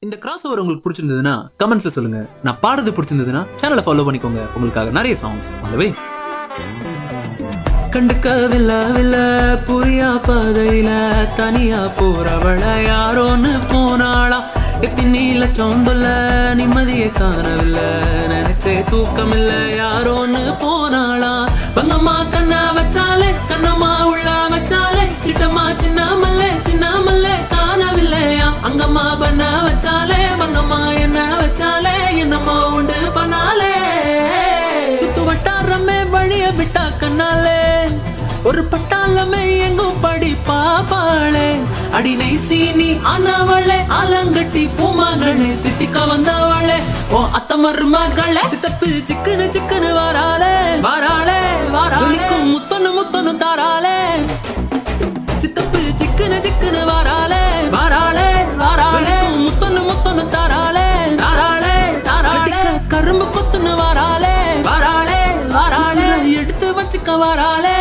இந்த cross over உங்களுக்கு பிடிச்சிருந்ததுன்னா கமெண்ட்ஸ்ல சொல்லுங்க. நான் பாடுறது பிடிச்சிருந்ததுன்னா சேனலை ஃபாலோ பண்ணிக்கோங்க. உங்களுக்காக நிறைய சாங்ஸ் ஆகவே. கண்டுக்கவில்ல புரியா பாதையில தனியா போறவள யாரோன்னு போனாளா? எத்தனை லட்சம் சொல்ல நிம்மதியை காணவில்லை, நினைச்சே தூக்கமில்ல யாரோன்னு போனாளா? பங்கம்மா கண்ணா வச்சாலே கண்ணம்மா உள்ள வச்சாலே சிட்டம்மா சின்னாமல்ல காணவில்லையா? அங்கம்மா பண்ண வச்சாலே பங்கம்மா என்ன வச்சாலே என்னம்மா உண்டு பண்ணாலே? சுத்து வட்டாரமே வழிய விட்டா கண்ணாலே ஒரு பட்டாளமே எங்கும் படி பாப்பாளே. அடினை சீனி ஆனவளே ஆலங்கட்டி பூமகளே தித்திக்க வந்தவளே ஓ அத்த மருமகளே. சித்தப்பு சிக்கனு வாராளே முத்தனு தாராளே. சித்தப்பு சிக்கனு வாராளே முத்தனு தாராளே கரும்பு கொத்துன்னு வாராளே எடுத்து வச்சுக்க வாராளே.